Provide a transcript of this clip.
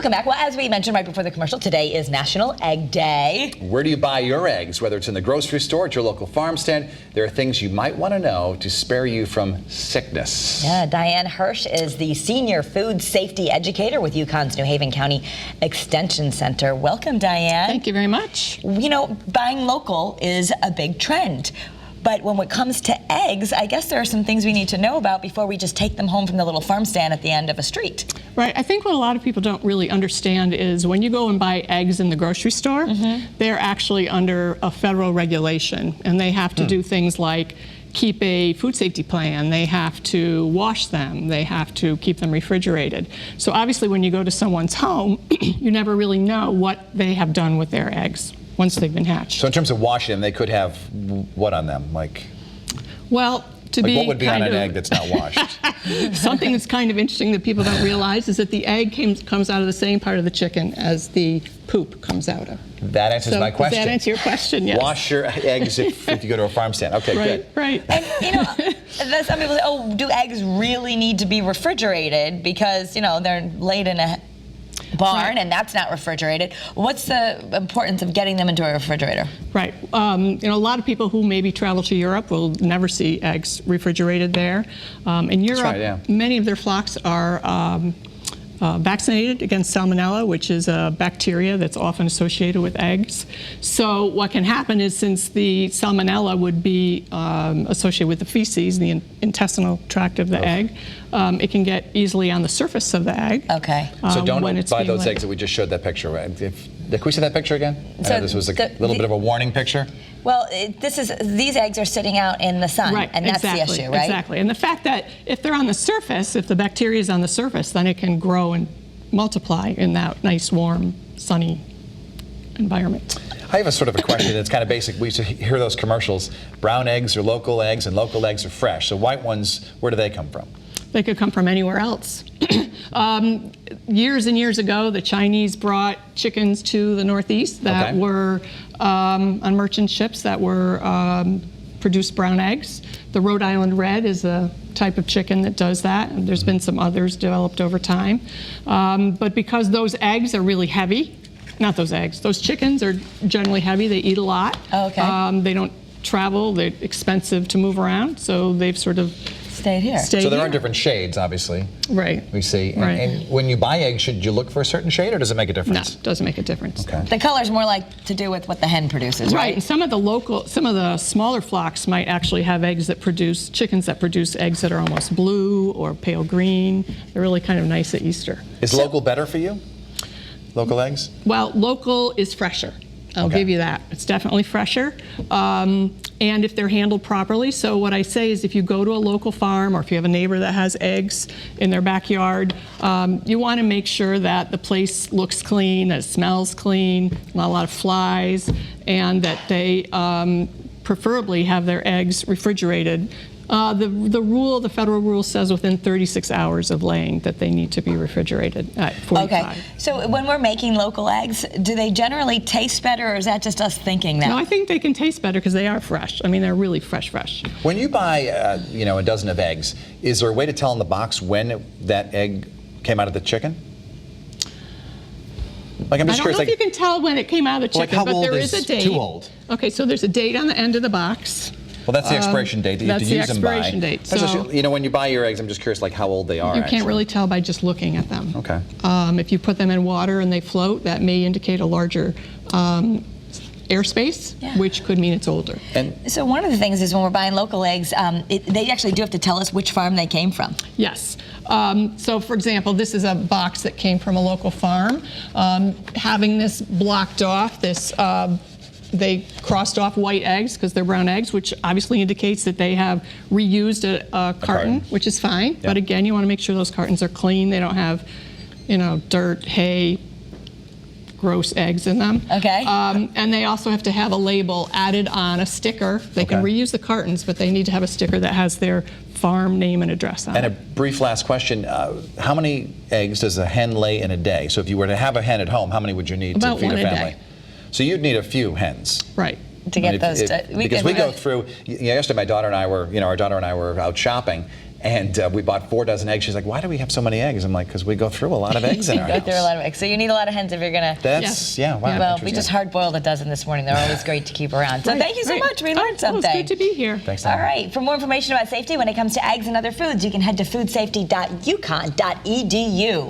Welcome back. Well, as we mentioned right before the commercial, today is National Egg Day. Where do you buy your eggs? Whether it's in the grocery store, at your local farm stand, there are things you might want to know to spare you from sickness. Yeah, Diane Hirsch is the Senior Food Safety Educator with UConn's New Haven County Extension Center. Welcome, Diane. Thank you very much. You know, buying local is a big trend. But when it comes to eggs, I guess there are some things we need to know about before we just take them home from the little farm stand at the end of a street. Right. I think what a lot of people don't really understand is when you go and buy eggs in the grocery store, they're actually under a federal regulation, and they have to do things like keep a food safety plan, they have to wash them, they have to keep them refrigerated. So obviously when you go to someone's home, you never really know what they have done with their eggs once they've been hatched. So in terms of washing them, they could have what on them? Well, what would be on an egg that's not washed? Something that's kind of interesting that people don't realize is that the egg comes out of the same part of the chicken as the poop comes out of. That answers my question. Does that answer your question? Yes. Wash your eggs if you go to a farm stand. Okay, good. Right. And, you know, some people say, oh, do eggs really need to be refrigerated because, you know, they're laid in a barn and that's not refrigerated. What's the importance of getting them into a refrigerator? Right. You know, a lot of people who maybe travel to Europe will never see eggs refrigerated there. In Europe, many of their flocks are vaccinated against salmonella, which is a bacteria that's often associated with eggs. So what can happen is, since the salmonella would be associated with the feces, the intestinal tract of the egg, it can get easily on the surface of the egg. Okay. So don't buy those eggs that we just showed that picture. Can we see that picture again? I know this was a little bit of a warning picture. Well, these eggs are sitting out in the sun, and that's the issue, right? Exactly. And the fact that if they're on the surface, if the bacteria is on the surface, then it can grow and multiply in that nice, warm, sunny environment. I have a sort of a question that's kind of basic. We used to hear those commercials. Brown eggs are local eggs, and local eggs are fresh. So white ones, where do they come from? They could come from anywhere else. Years and years ago, the Chinese brought chickens to the Northeast that were on merchant ships that were produced brown eggs. The Rhode Island Red is a type of chicken that does that, and there's been some others developed over time. But because those eggs are really heavy, those chickens are generally heavy, they eat a lot. They don't travel, they're expensive to move around, so they've sort of stayed here. So there are different shades, obviously. Right. We see. And when you buy eggs, should you look for a certain shade, or does it make a difference? No, it doesn't make a difference. Okay. The color's more like to do with what the hen produces, right? And some of the smaller flocks might actually have chickens that produce eggs that are almost blue or pale green. They're really kind of nice at Easter. Is local better for you? Local eggs? Well, local is fresher. I'll give you that. It's definitely fresher. And if they're handled properly. So what I say is, if you go to a local farm, or if you have a neighbor that has eggs in their backyard, you want to make sure that the place looks clean, that it smells clean, not a lot of flies, and that they preferably have their eggs refrigerated. The federal rule says within 36 hours of laying that they need to be refrigerated at 45. Okay, so when we're making local eggs, do they generally taste better, or is that just us thinking that? No, I think they can taste better because they are fresh. I mean, they're really fresh. When you buy, a dozen of eggs, is there a way to tell in the box when that egg came out of the chicken? I'm just curious. I don't know if you can tell when it came out of the chicken, but there is a date. Too old? Okay, so there's a date on the end of the box. Well, that's the expiration date that you have to use them by. That's the expiration date. So, when you buy your eggs, I'm just curious, how old they are. You can't really tell by just looking at them. Okay. If you put them in water and they float, that may indicate a larger airspace, which could mean it's older. And so one of the things is, when we're buying local eggs, they actually do have to tell us which farm they came from. Yes. So, for example, this is a box that came from a local farm. Having this blocked off, they crossed off white eggs because they're brown eggs, which obviously indicates that they have reused a carton, which is fine. But again, you want to make sure those cartons are clean. They don't have, dirt, hay, gross eggs in them. Okay. And they also have to have a label added on, a sticker. They can reuse the cartons, but they need to have a sticker that has their farm name and address on it. And a brief last question. How many eggs does a hen lay in a day? So if you were to have a hen at home, how many would you need to feed a family? About one a day. So you'd need a few hens. Right. To get those. Because we go through, yesterday my daughter and I were, our daughter and I were out shopping, And we bought 4 dozen eggs. She's like, why do we have so many eggs? I'm like, because we go through a lot of eggs in our Go house. through a lot of eggs. So you need a lot of hens if you're going to. That's, yeah, wow. Well, we interesting. just hard-boiled a dozen this morning. They're always great to keep around. So thank you so much. We learned something. Well, it's good to be here. Thanks, All Diane. right. For more information about safety when it comes to eggs and other foods, you can head to foodsafety.uconn.edu.